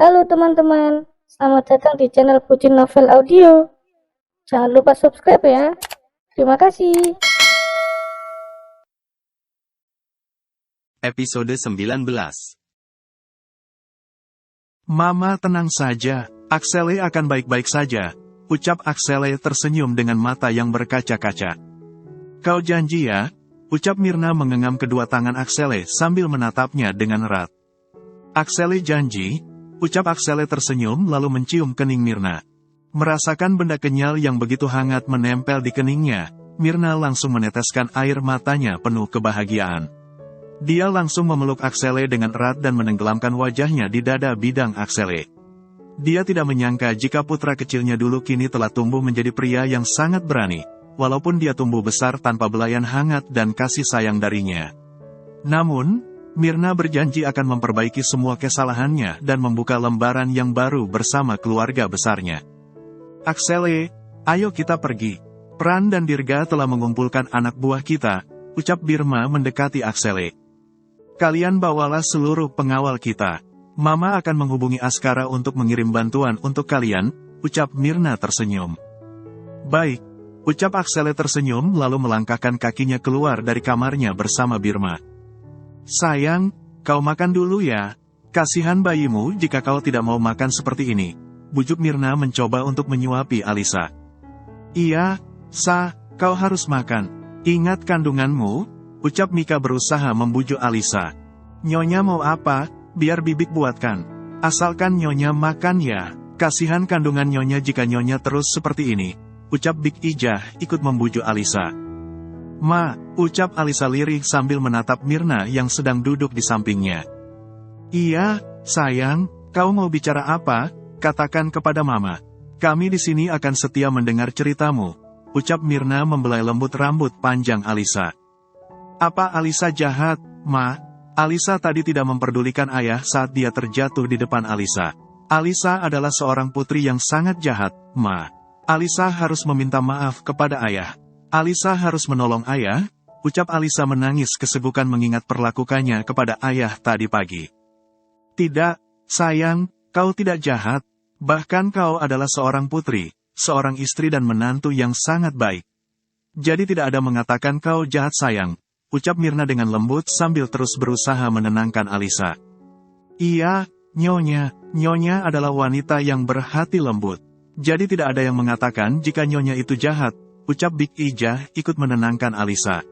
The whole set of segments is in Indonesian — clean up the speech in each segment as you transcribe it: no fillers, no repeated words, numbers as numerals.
Halo teman-teman, selamat datang di channel Bucin Novel Audio. Jangan lupa subscribe ya. Terima kasih. Episode 19. Mama tenang saja, Axele akan baik-baik saja, ucap Axele tersenyum dengan mata yang berkaca-kaca. Kau janji ya? Ucap Mirna mengenggam kedua tangan Axele sambil menatapnya dengan erat. Axele janji, ucap Axele tersenyum lalu mencium kening Mirna. Merasakan benda kenyal yang begitu hangat menempel di keningnya, Mirna langsung meneteskan air matanya penuh kebahagiaan. Dia langsung memeluk Axele dengan erat dan menenggelamkan wajahnya di dada bidang Axele. Dia tidak menyangka jika putra kecilnya dulu kini telah tumbuh menjadi pria yang sangat berani, walaupun dia tumbuh besar tanpa belayan hangat dan kasih sayang darinya. Namun, Mirna berjanji akan memperbaiki semua kesalahannya dan membuka lembaran yang baru bersama keluarga besarnya. Axele, ayo kita pergi. Pran dan Dirga telah mengumpulkan anak buah kita, ucap Birma mendekati Axele. Kalian bawalah seluruh pengawal kita. Mama akan menghubungi Askara untuk mengirim bantuan untuk kalian, ucap Mirna tersenyum. Baik, ucap Axele tersenyum lalu melangkahkan kakinya keluar dari kamarnya bersama Birma. Sayang, kau makan dulu ya. Kasihan bayimu jika kau tidak mau makan seperti ini. Bujuk Mirna mencoba untuk menyuapi Alisa. Iya, kau harus makan. Ingat kandunganmu, ucap Mika berusaha membujuk Alisa. Nyonya mau apa? Biar Bibik buatkan. Asalkan Nyonya makan ya. Kasihan kandungan Nyonya jika Nyonya terus seperti ini, ucap Bik Ijah ikut membujuk Alisa. Ma, ucap Alisa lirih sambil menatap Mirna yang sedang duduk di sampingnya. Iya, sayang, kau mau bicara apa? Katakan kepada Mama. Kami di sini akan setia mendengar ceritamu, ucap Mirna membelai lembut rambut panjang Alisa. Apa Alisa jahat, Ma? Alisa tadi tidak memperdulikan ayah saat dia terjatuh di depan Alisa. Alisa adalah seorang putri yang sangat jahat, Ma. Alisa harus meminta maaf kepada ayah. Alisa harus menolong ayah, ucap Alisa menangis kesegukan mengingat perlakukannya kepada ayah tadi pagi. Tidak, sayang, kau tidak jahat. Bahkan kau adalah seorang putri, seorang istri dan menantu yang sangat baik. Jadi tidak ada mengatakan kau jahat sayang, ucap Mirna dengan lembut sambil terus berusaha menenangkan Alisa. Iya, Nyonya adalah wanita yang berhati lembut. Jadi tidak ada yang mengatakan jika Nyonya itu jahat, ucap Bik Ijah ikut menenangkan Alisa.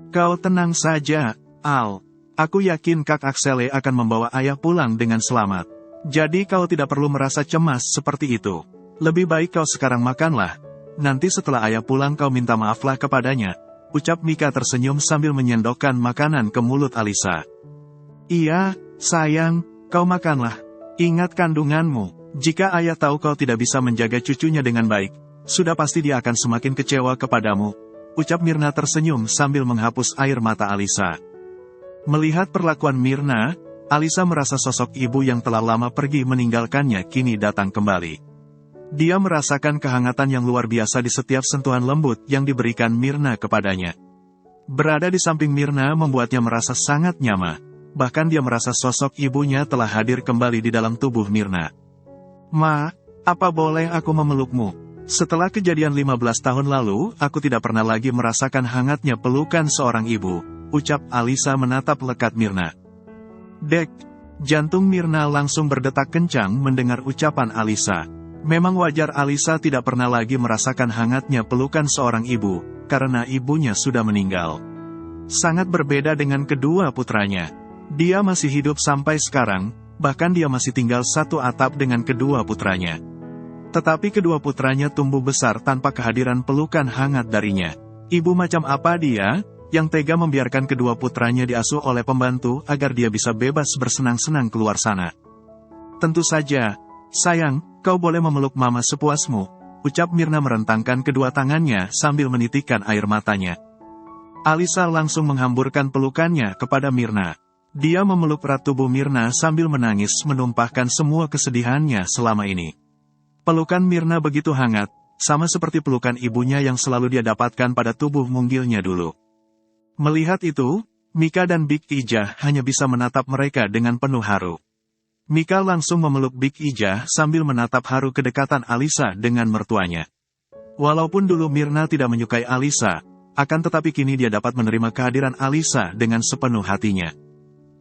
Kau tenang saja, Al. Aku yakin Kak Axele akan membawa ayah pulang dengan selamat. Jadi kau tidak perlu merasa cemas seperti itu. Lebih baik kau sekarang makanlah. Nanti setelah ayah pulang kau minta maaflah kepadanya, ucap Mika tersenyum sambil menyendokkan makanan ke mulut Alisa. Iya, sayang, kau makanlah. Ingat kandunganmu. Jika ayah tahu kau tidak bisa menjaga cucunya dengan baik, sudah pasti dia akan semakin kecewa kepadamu, ucap Mirna tersenyum sambil menghapus air mata Alisa. Melihat perlakuan Mirna, Alisa merasa sosok ibu yang telah lama pergi meninggalkannya kini datang kembali. Dia merasakan kehangatan yang luar biasa di setiap sentuhan lembut yang diberikan Mirna kepadanya. Berada di samping Mirna membuatnya merasa sangat nyaman, bahkan dia merasa sosok ibunya telah hadir kembali di dalam tubuh Mirna. Ma, apa boleh aku memelukmu? Setelah kejadian 15 tahun lalu, aku tidak pernah lagi merasakan hangatnya pelukan seorang ibu, ucap Alisa menatap lekat Mirna. Dek, jantung Mirna langsung berdetak kencang mendengar ucapan Alisa. Memang wajar Alisa tidak pernah lagi merasakan hangatnya pelukan seorang ibu, karena ibunya sudah meninggal. Sangat berbeda dengan kedua putranya. Dia masih hidup sampai sekarang, bahkan dia masih tinggal satu atap dengan kedua putranya. Tetapi kedua putranya tumbuh besar tanpa kehadiran pelukan hangat darinya. Ibu macam apa dia, yang tega membiarkan kedua putranya diasuh oleh pembantu agar dia bisa bebas bersenang-senang keluar sana? Tentu saja, sayang, kau boleh memeluk mama sepuasmu, ucap Mirna merentangkan kedua tangannya sambil menitikkan air matanya. Alisa langsung menghamburkan pelukannya kepada Mirna. Dia memeluk erat tubuh Mirna sambil menangis menumpahkan semua kesedihannya selama ini. Pelukan Mirna begitu hangat, sama seperti pelukan ibunya yang selalu dia dapatkan pada tubuh munggilnya dulu. Melihat itu, Mika dan Bik Ijah hanya bisa menatap mereka dengan penuh haru. Mika langsung memeluk Big Ija sambil menatap haru kedekatan Alisa dengan mertuanya. Walaupun dulu Myrna tidak menyukai Alisa, akan tetapi kini dia dapat menerima kehadiran Alisa dengan sepenuh hatinya.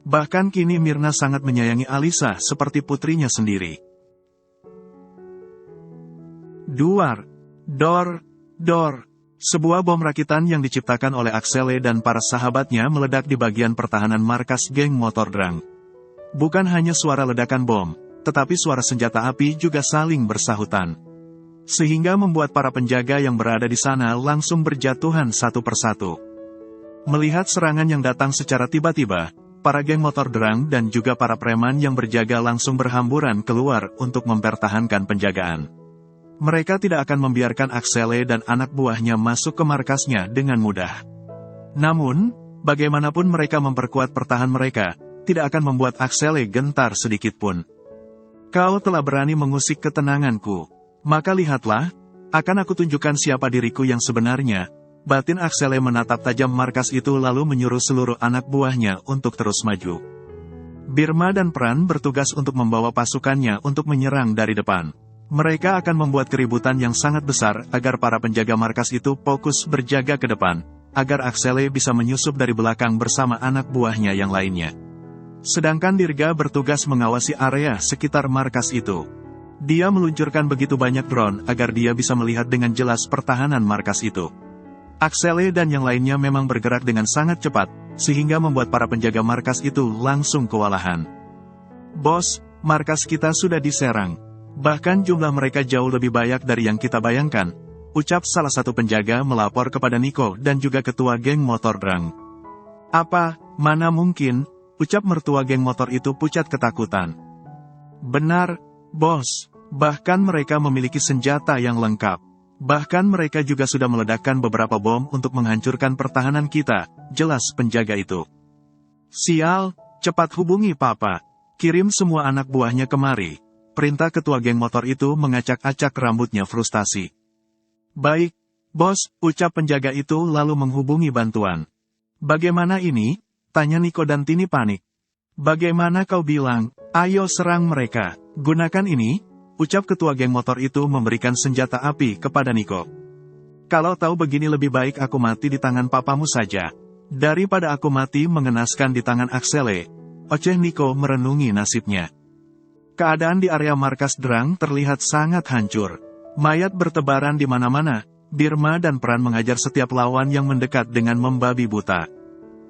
Bahkan kini Myrna sangat menyayangi Alisa seperti putrinya sendiri. Dor. Sebuah bom rakitan yang diciptakan oleh Axele dan para sahabatnya meledak di bagian pertahanan markas geng motor Drang. Bukan hanya suara ledakan bom, tetapi suara senjata api juga saling bersahutan. Sehingga membuat para penjaga yang berada di sana langsung berjatuhan satu persatu. Melihat serangan yang datang secara tiba-tiba, para geng motor Drang dan juga para preman yang berjaga langsung berhamburan keluar untuk mempertahankan penjagaan. Mereka tidak akan membiarkan Axele dan anak buahnya masuk ke markasnya dengan mudah. Namun, bagaimanapun mereka memperkuat pertahanan mereka, tidak akan membuat Axele gentar sedikitpun. Kau telah berani mengusik ketenanganku. Maka lihatlah, akan aku tunjukkan siapa diriku yang sebenarnya. Batin Axele menatap tajam markas itu lalu menyuruh seluruh anak buahnya untuk terus maju. Birma dan Pran bertugas untuk membawa pasukannya untuk menyerang dari depan. Mereka akan membuat keributan yang sangat besar agar para penjaga markas itu fokus berjaga ke depan, agar Axele bisa menyusup dari belakang bersama anak buahnya yang lainnya. Sedangkan Dirga bertugas mengawasi area sekitar markas itu. Dia meluncurkan begitu banyak drone agar dia bisa melihat dengan jelas pertahanan markas itu. Axele dan yang lainnya memang bergerak dengan sangat cepat, sehingga membuat para penjaga markas itu langsung kewalahan. Bos, markas kita sudah diserang. Bahkan jumlah mereka jauh lebih banyak dari yang kita bayangkan, ucap salah satu penjaga melapor kepada Nico dan juga ketua geng motor Drang. Apa, mana mungkin, ucap mertua geng motor itu pucat ketakutan. Benar, bos, bahkan mereka memiliki senjata yang lengkap. Bahkan mereka juga sudah meledakkan beberapa bom untuk menghancurkan pertahanan kita, jelas penjaga itu. Sial, cepat hubungi papa. Kirim semua anak buahnya kemari. Perintah ketua geng motor itu mengacak-acak rambutnya frustasi. Baik, bos, ucap penjaga itu lalu menghubungi bantuan. Bagaimana ini? Tanya Nico dan Tini panik. Bagaimana kau bilang? Ayo serang mereka. Gunakan ini, ucap ketua geng motor itu memberikan senjata api kepada Nico. Kalau tahu begini lebih baik aku mati di tangan papamu saja. Daripada aku mati mengenaskan di tangan Axele, oceh Nico merenungi nasibnya. Keadaan di area markas Drang terlihat sangat hancur. Mayat bertebaran di mana-mana. Birma dan Pran mengajar setiap lawan yang mendekat dengan membabi buta.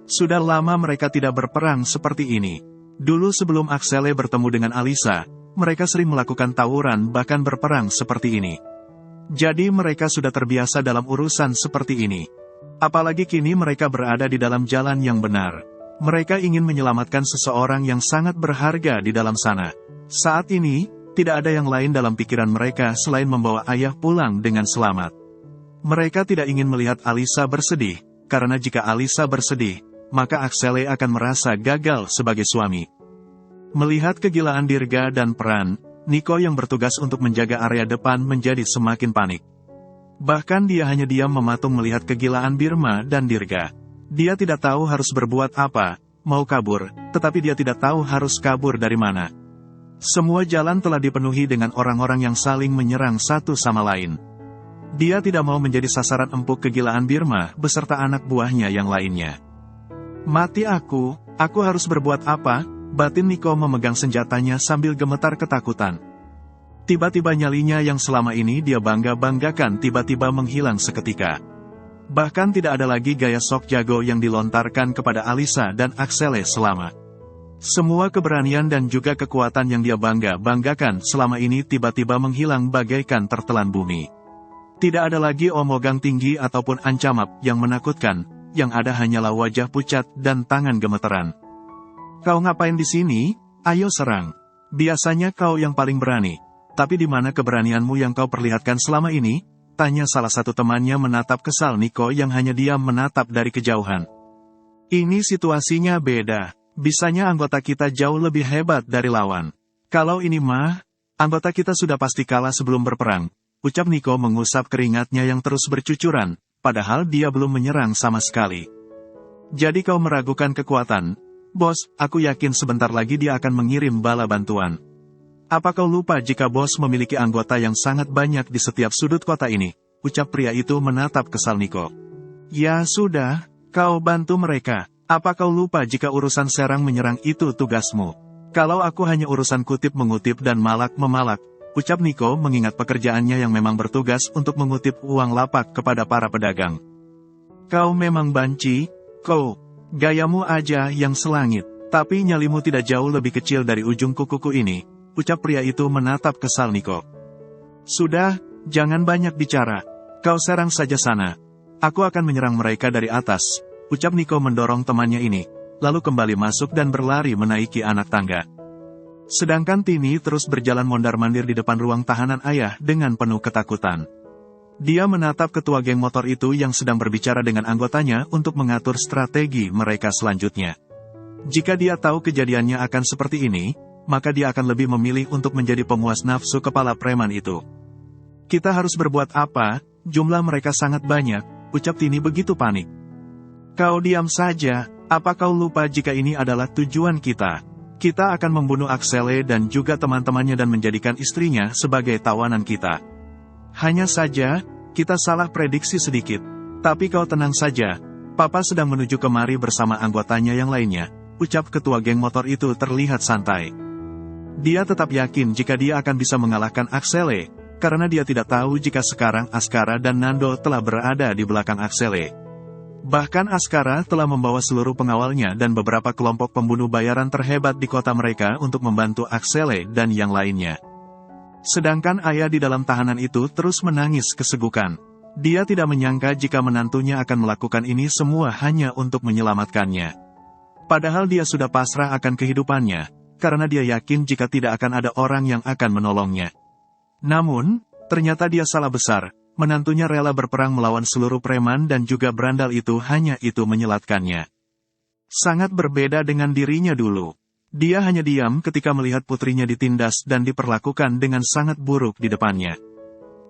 Sudah lama mereka tidak berperang seperti ini. Dulu sebelum Axele bertemu dengan Alisa, mereka sering melakukan tawuran bahkan berperang seperti ini. Jadi mereka sudah terbiasa dalam urusan seperti ini. Apalagi kini mereka berada di dalam jalan yang benar. Mereka ingin menyelamatkan seseorang yang sangat berharga di dalam sana. Saat ini, tidak ada yang lain dalam pikiran mereka selain membawa ayah pulang dengan selamat. Mereka tidak ingin melihat Alisa bersedih, karena jika Alisa bersedih, maka Axele akan merasa gagal sebagai suami. Melihat kegilaan Dirga dan Pran, Nico yang bertugas untuk menjaga area depan menjadi semakin panik. Bahkan dia hanya diam mematung melihat kegilaan Birma dan Dirga. Dia tidak tahu harus berbuat apa, mau kabur, tetapi dia tidak tahu harus kabur dari mana. Semua jalan telah dipenuhi dengan orang-orang yang saling menyerang satu sama lain. Dia tidak mau menjadi sasaran empuk kegilaan Birma beserta anak buahnya yang lainnya. Mati aku harus berbuat apa? Batin Nico memegang senjatanya sambil gemetar ketakutan. Tiba-tiba nyalinya yang selama ini dia bangga-banggakan tiba-tiba menghilang seketika. Bahkan tidak ada lagi gaya sok jago yang dilontarkan kepada Alisa dan Axele selama. Semua keberanian dan juga kekuatan yang dia bangga-banggakan selama ini tiba-tiba menghilang bagaikan tertelan bumi. Tidak ada lagi omogan tinggi ataupun ancamap yang menakutkan. Yang ada hanyalah wajah pucat dan tangan gemeteran. Kau ngapain di sini? Ayo serang. Biasanya kau yang paling berani. Tapi di mana keberanianmu yang kau perlihatkan selama ini? Tanya salah satu temannya menatap kesal Nico yang hanya diam menatap dari kejauhan. Ini situasinya beda. Bisanya anggota kita jauh lebih hebat dari lawan. Kalau ini mah, anggota kita sudah pasti kalah sebelum berperang. Ucap Nico mengusap keringatnya yang terus bercucuran. Padahal dia belum menyerang sama sekali. Jadi kau meragukan kekuatan. Bos, aku yakin sebentar lagi dia akan mengirim bala bantuan. Apa kau lupa jika bos memiliki anggota yang sangat banyak di setiap sudut kota ini? Ucap pria itu menatap kesal Niko. Ya sudah, kau bantu mereka. Apa kau lupa jika urusan serang menyerang itu tugasmu? Kalau aku hanya urusan kutip mengutip dan malak memalak, ucap Niko mengingat pekerjaannya yang memang bertugas untuk mengutip uang lapak kepada para pedagang. Kau memang banci, kau. Gayamu aja yang selangit, tapi nyalimu tidak jauh lebih kecil dari ujung kukuku ini, ucap pria itu menatap kesal Niko. Sudah, jangan banyak bicara. Kau serang saja sana. Aku akan menyerang mereka dari atas, ucap Niko mendorong temannya ini, lalu kembali masuk dan berlari menaiki anak tangga. Sedangkan Tini terus berjalan mondar-mandir di depan ruang tahanan ayah dengan penuh ketakutan. Dia menatap ketua geng motor itu yang sedang berbicara dengan anggotanya untuk mengatur strategi mereka selanjutnya. Jika dia tahu kejadiannya akan seperti ini, maka dia akan lebih memilih untuk menjadi pemuas nafsu kepala preman itu. Kita harus berbuat apa? Jumlah mereka sangat banyak, ucap Tini begitu panik. Kau diam saja, apa kau lupa jika ini adalah tujuan kita? Kita akan membunuh Axele dan juga teman-temannya dan menjadikan istrinya sebagai tawanan kita. Hanya saja, kita salah prediksi sedikit. Tapi kau tenang saja, Papa sedang menuju kemari bersama anggotanya yang lainnya, ucap ketua geng motor itu terlihat santai. Dia tetap yakin jika dia akan bisa mengalahkan Axele, karena dia tidak tahu jika sekarang Askara dan Nando telah berada di belakang Axele. Bahkan Askara telah membawa seluruh pengawalnya dan beberapa kelompok pembunuh bayaran terhebat di kota mereka untuk membantu Axele dan yang lainnya. Sedangkan ayah di dalam tahanan itu terus menangis kesegukan. Dia tidak menyangka jika menantunya akan melakukan ini semua hanya untuk menyelamatkannya. Padahal dia sudah pasrah akan kehidupannya, karena dia yakin jika tidak akan ada orang yang akan menolongnya. Namun, ternyata dia salah besar, menantunya rela berperang melawan seluruh preman dan juga berandal itu hanya itu menyelatkannya. Sangat berbeda dengan dirinya dulu. Dia hanya diam ketika melihat putrinya ditindas dan diperlakukan dengan sangat buruk di depannya.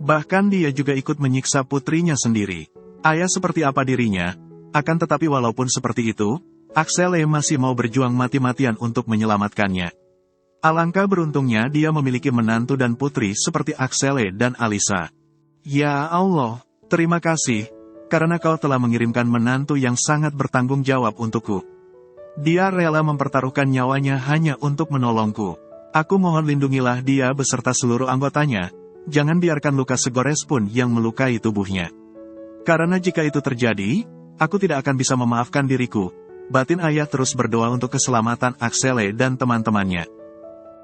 Bahkan dia juga ikut menyiksa putrinya sendiri. Ayah seperti apa dirinya, akan tetapi walaupun seperti itu, Axele masih mau berjuang mati-matian untuk menyelamatkannya. Alangkah beruntungnya dia memiliki menantu dan putri seperti Axele dan Alisa. Ya Allah, terima kasih, karena kau telah mengirimkan menantu yang sangat bertanggung jawab untukku. Dia rela mempertaruhkan nyawanya hanya untuk menolongku. Aku mohon lindungilah dia beserta seluruh anggotanya, jangan biarkan luka segores pun yang melukai tubuhnya. Karena jika itu terjadi, aku tidak akan bisa memaafkan diriku. Batin ayah terus berdoa untuk keselamatan Axele dan teman-temannya.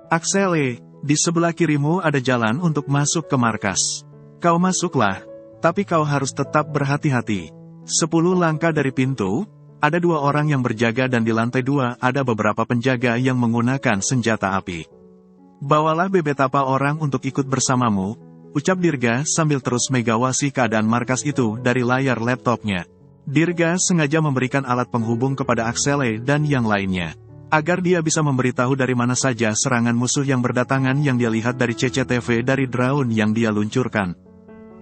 Axele, di sebelah kirimu ada jalan untuk masuk ke markas. Kau masuklah, tapi kau harus tetap berhati-hati. 10 langkah dari pintu, ada 2 orang yang berjaga dan di lantai 2 ada beberapa penjaga yang menggunakan senjata api. Bawalah beberapa orang untuk ikut bersamamu, ucap Dirga sambil terus megawasi keadaan markas itu dari layar laptopnya. Dirga sengaja memberikan alat penghubung kepada Axele dan yang lainnya, agar dia bisa memberitahu dari mana saja serangan musuh yang berdatangan yang dia lihat dari CCTV dari drone yang dia luncurkan.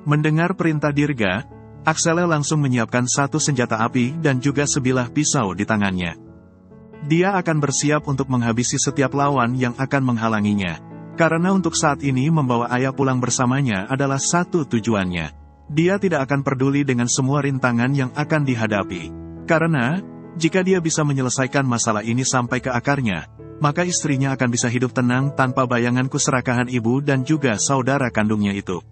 Mendengar perintah Dirga, Axele langsung menyiapkan 1 senjata api dan juga sebilah pisau di tangannya. Dia akan bersiap untuk menghabisi setiap lawan yang akan menghalanginya. Karena untuk saat ini membawa ayah pulang bersamanya adalah satu tujuannya. Dia tidak akan peduli dengan semua rintangan yang akan dihadapi. Karena, jika dia bisa menyelesaikan masalah ini sampai ke akarnya, maka istrinya akan bisa hidup tenang tanpa bayangan keserakahan ibu dan juga saudara kandungnya itu.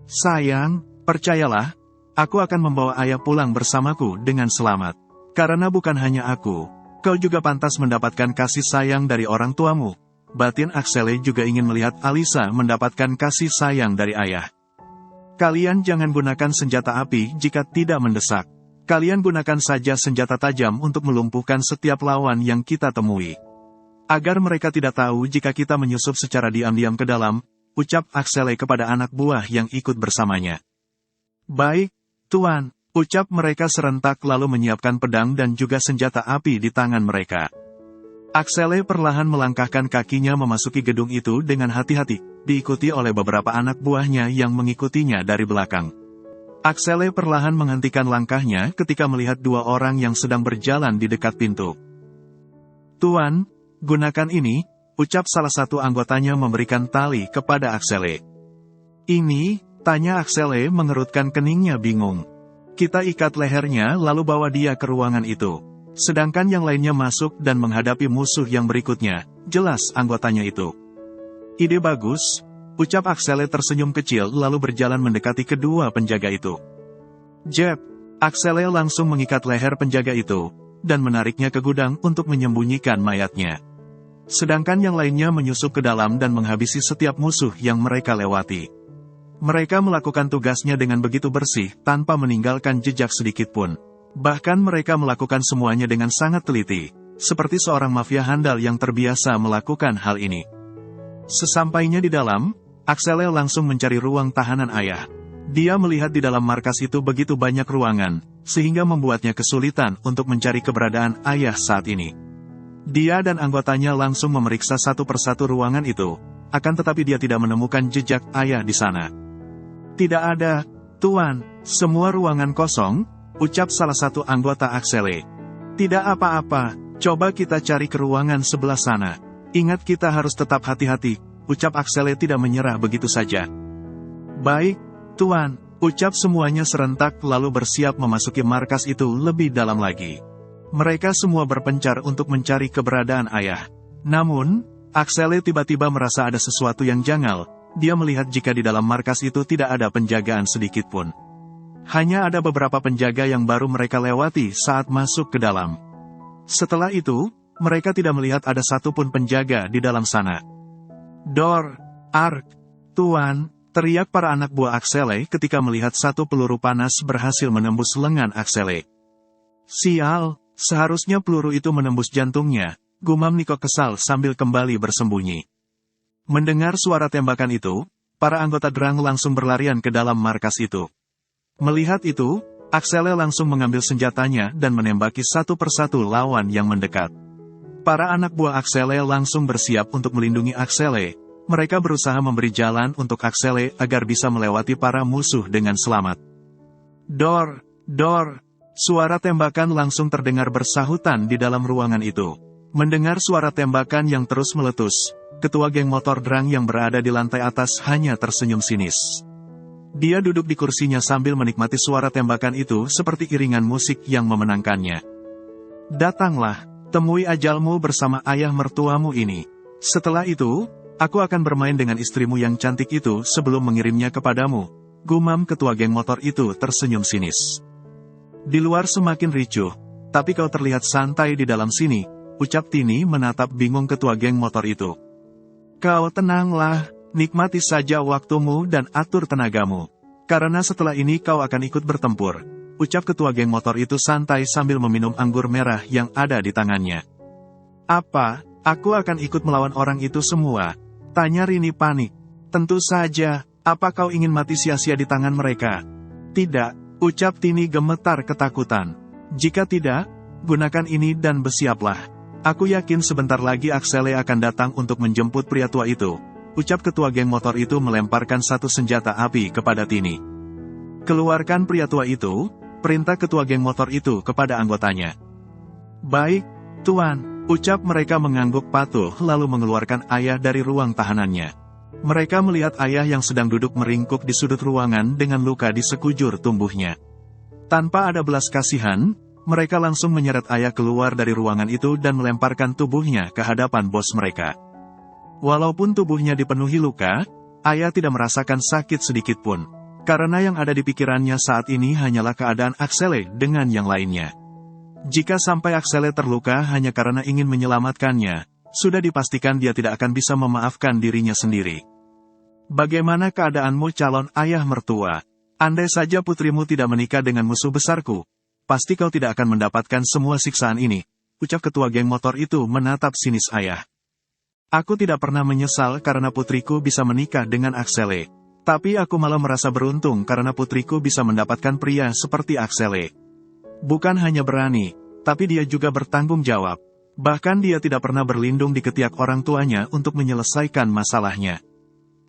Sayang, percayalah, aku akan membawa ayah pulang bersamaku dengan selamat. Karena bukan hanya aku, kau juga pantas mendapatkan kasih sayang dari orang tuamu. Batin Axele juga ingin melihat Alisa mendapatkan kasih sayang dari ayah. Kalian jangan gunakan senjata api jika tidak mendesak. Kalian gunakan saja senjata tajam untuk melumpuhkan setiap lawan yang kita temui. Agar mereka tidak tahu jika kita menyusup secara diam-diam ke dalam, ucap Axele kepada anak buah yang ikut bersamanya. Baik, Tuan, ucap mereka serentak lalu menyiapkan pedang dan juga senjata api di tangan mereka. Axele perlahan melangkahkan kakinya memasuki gedung itu dengan hati-hati, diikuti oleh beberapa anak buahnya yang mengikutinya dari belakang. Axele perlahan menghentikan langkahnya ketika melihat 2 orang yang sedang berjalan di dekat pintu. Tuan, gunakan ini, ucap salah satu anggotanya memberikan tali kepada Axele. Ini, tanya Axele mengerutkan keningnya bingung. Kita ikat lehernya lalu bawa dia ke ruangan itu. Sedangkan yang lainnya masuk dan menghadapi musuh yang berikutnya, jelas anggotanya itu. Ide bagus, ucap Axele tersenyum kecil lalu berjalan mendekati kedua penjaga itu. Jeb, Axele langsung mengikat leher penjaga itu, dan menariknya ke gudang untuk menyembunyikan mayatnya. Sedangkan yang lainnya menyusup ke dalam dan menghabisi setiap musuh yang mereka lewati. Mereka melakukan tugasnya dengan begitu bersih, tanpa meninggalkan jejak sedikitpun. Bahkan mereka melakukan semuanya dengan sangat teliti, seperti seorang mafia handal yang terbiasa melakukan hal ini. Sesampainya di dalam, Axele langsung mencari ruang tahanan ayah. Dia melihat di dalam markas itu begitu banyak ruangan, sehingga membuatnya kesulitan untuk mencari keberadaan ayah saat ini. Dia dan anggotanya langsung memeriksa satu persatu ruangan itu, akan tetapi dia tidak menemukan jejak ayah di sana. Tidak ada, Tuan, semua ruangan kosong, ucap salah satu anggota Axele. Tidak apa-apa, coba kita cari ke ruangan sebelah sana. Ingat kita harus tetap hati-hati, ucap Axele tidak menyerah begitu saja. Baik, Tuan, ucap semuanya serentak lalu bersiap memasuki markas itu lebih dalam lagi. Mereka semua berpencar untuk mencari keberadaan ayah. Namun, Axele tiba-tiba merasa ada sesuatu yang janggal. Dia melihat jika di dalam markas itu tidak ada penjagaan sedikit pun. Hanya ada beberapa penjaga yang baru mereka lewati saat masuk ke dalam. Setelah itu, mereka tidak melihat ada satupun penjaga di dalam sana. Dor, Ark, Tuan, teriak para anak buah Axele ketika melihat satu peluru panas berhasil menembus lengan Axele. Sial, seharusnya peluru itu menembus jantungnya, gumam Niko kesal sambil kembali bersembunyi. Mendengar suara tembakan itu, para anggota Drang langsung berlarian ke dalam markas itu. Melihat itu, Axele langsung mengambil senjatanya dan menembaki satu persatu lawan yang mendekat. Para anak buah Axele langsung bersiap untuk melindungi Axele. Mereka berusaha memberi jalan untuk Axele agar bisa melewati para musuh dengan selamat. Dor, Dor, suara tembakan langsung terdengar bersahutan di dalam ruangan itu. Mendengar suara tembakan yang terus meletus, ketua geng motor Drang yang berada di lantai atas hanya tersenyum sinis. Dia duduk di kursinya sambil menikmati suara tembakan itu seperti iringan musik yang memenangkannya. Datanglah, temui ajalmu bersama ayah mertuamu ini. Setelah itu, aku akan bermain dengan istrimu yang cantik itu sebelum mengirimnya kepadamu. Gumam ketua geng motor itu tersenyum sinis. Di luar semakin ricuh, tapi kau terlihat santai di dalam sini, ucap Tini menatap bingung ketua geng motor itu. Kau tenanglah, nikmati saja waktumu dan atur tenagamu. Karena setelah ini kau akan ikut bertempur, ucap ketua geng motor itu santai sambil meminum anggur merah yang ada di tangannya. Apa, aku akan ikut melawan orang itu semua? Tanya Rini panik. Tentu saja, apa kau ingin mati sia-sia di tangan mereka? Tidak, ucap Tini gemetar ketakutan. Jika tidak, gunakan ini dan bersiaplah. Aku yakin sebentar lagi Axele akan datang untuk menjemput pria tua itu, ucap ketua geng motor itu melemparkan satu senjata api kepada Tini. Keluarkan pria tua itu, perintah ketua geng motor itu kepada anggotanya. Baik, Tuan, ucap mereka mengangguk patuh lalu mengeluarkan ayah dari ruang tahanannya. Mereka melihat ayah yang sedang duduk meringkuk di sudut ruangan dengan luka di sekujur tubuhnya. Tanpa ada belas kasihan, mereka langsung menyeret ayah keluar dari ruangan itu dan melemparkan tubuhnya ke hadapan bos mereka. Walaupun tubuhnya dipenuhi luka, ayah tidak merasakan sakit sedikit pun. Karena yang ada di pikirannya saat ini hanyalah keadaan Axele dengan yang lainnya. Jika sampai Axele terluka hanya karena ingin menyelamatkannya, sudah dipastikan dia tidak akan bisa memaafkan dirinya sendiri. Bagaimana keadaanmu calon ayah mertua? Andai saja putrimu tidak menikah dengan musuh besarku, pasti kau tidak akan mendapatkan semua siksaan ini, ucap ketua geng motor itu menatap sinis ayah. Aku tidak pernah menyesal karena putriku bisa menikah dengan Axele. Tapi aku malah merasa beruntung karena putriku bisa mendapatkan pria seperti Axele. Bukan hanya berani, tapi dia juga bertanggung jawab. Bahkan dia tidak pernah berlindung di ketiak orang tuanya untuk menyelesaikan masalahnya.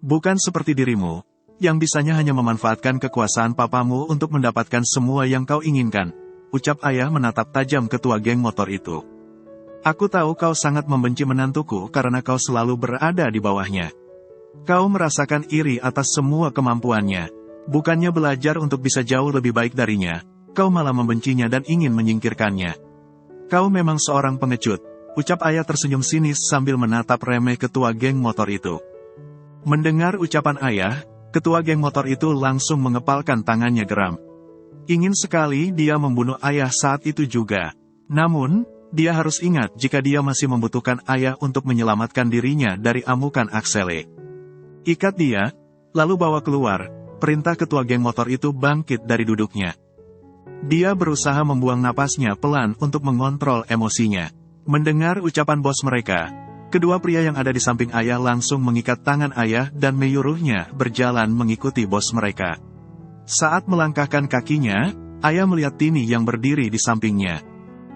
Bukan seperti dirimu, yang bisanya hanya memanfaatkan kekuasaan papamu untuk mendapatkan semua yang kau inginkan, ucap ayah menatap tajam ketua geng motor itu. Aku tahu kau sangat membenci menantuku karena kau selalu berada di bawahnya. Kau merasakan iri atas semua kemampuannya. Bukannya belajar untuk bisa jauh lebih baik darinya, kau malah membencinya dan ingin menyingkirkannya. Kau memang seorang pengecut, ucap ayah tersenyum sinis sambil menatap remeh ketua geng motor itu. Mendengar ucapan ayah, ketua geng motor itu langsung mengepalkan tangannya geram. Ingin sekali dia membunuh ayah saat itu juga. Namun, dia harus ingat jika dia masih membutuhkan ayah untuk menyelamatkan dirinya dari amukan Axele. Ikat dia, lalu bawa keluar, perintah ketua geng motor itu bangkit dari duduknya. Dia berusaha membuang napasnya pelan untuk mengontrol emosinya. Mendengar ucapan bos mereka, kedua pria yang ada di samping ayah langsung mengikat tangan ayah dan menyuruhnya berjalan mengikuti bos mereka. Saat melangkahkan kakinya, ayah melihat Tini yang berdiri di sampingnya.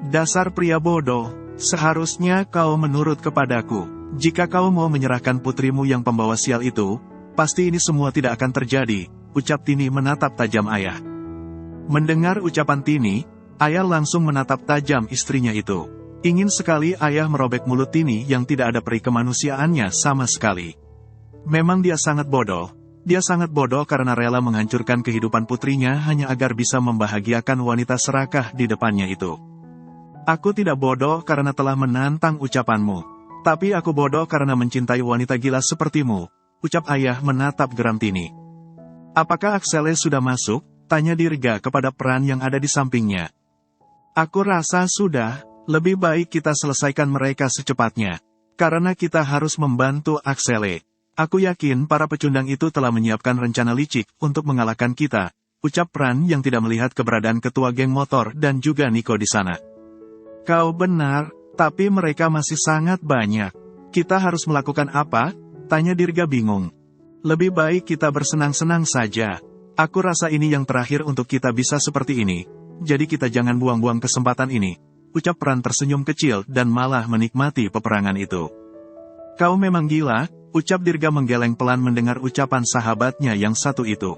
Dasar pria bodoh, seharusnya kau menurut kepadaku. Jika kau mau menyerahkan putrimu yang pembawa sial itu, pasti ini semua tidak akan terjadi, ucap Tini menatap tajam ayah. Mendengar ucapan Tini, ayah langsung menatap tajam istrinya itu. Ingin sekali ayah merobek mulut Tini yang tidak ada peri kemanusiaannya sama sekali. Memang dia sangat bodoh. Dia sangat bodoh karena rela menghancurkan kehidupan putrinya hanya agar bisa membahagiakan wanita serakah di depannya itu. Aku tidak bodoh karena telah menantang ucapanmu. Tapi aku bodoh karena mencintai wanita gila sepertimu, ucap ayah menatap geram Tini. Apakah Axele sudah masuk? Tanya Dirga kepada peran yang ada di sampingnya. Aku rasa sudah, lebih baik kita selesaikan mereka secepatnya. Karena kita harus membantu Axele. Aku yakin para pecundang itu telah menyiapkan rencana licik untuk mengalahkan kita, ucap Pran yang tidak melihat keberadaan ketua geng motor dan juga Nico di sana. Kau benar. Tapi mereka masih sangat banyak. Kita harus melakukan apa? Tanya Dirga bingung. Lebih baik kita bersenang-senang saja. Aku rasa ini yang terakhir untuk kita bisa seperti ini. Jadi kita jangan buang-buang kesempatan ini. Ucap Pran tersenyum kecil dan malah menikmati peperangan itu. Kau memang gila, ucap Dirga menggeleng pelan mendengar ucapan sahabatnya yang satu itu.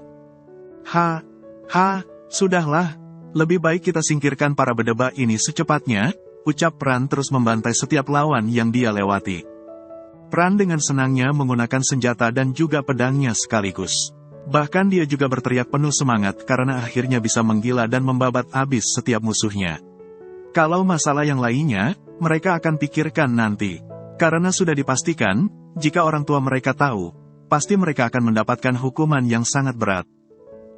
Sudahlah. Lebih baik kita singkirkan para bedebah ini secepatnya. Ucap Pran terus membantai setiap lawan yang dia lewati. Pran dengan senangnya menggunakan senjata dan juga pedangnya sekaligus. Bahkan dia juga berteriak penuh semangat karena akhirnya bisa menggila dan membabat habis setiap musuhnya. Kalau masalah yang lainnya, mereka akan pikirkan nanti. Karena sudah dipastikan, jika orang tua mereka tahu, pasti mereka akan mendapatkan hukuman yang sangat berat.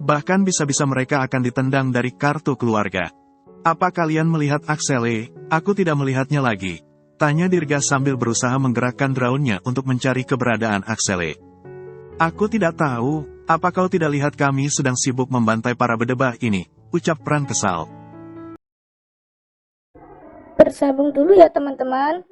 Bahkan bisa-bisa mereka akan ditendang dari kartu keluarga. Apa kalian melihat Axele? Aku tidak melihatnya lagi. Tanya Dirga sambil berusaha menggerakkan draunnya untuk mencari keberadaan Axele. Aku tidak tahu, apa kau tidak lihat kami sedang sibuk membantai para bedebah ini? Ucap Pran kesal. Bersambung dulu ya teman-teman.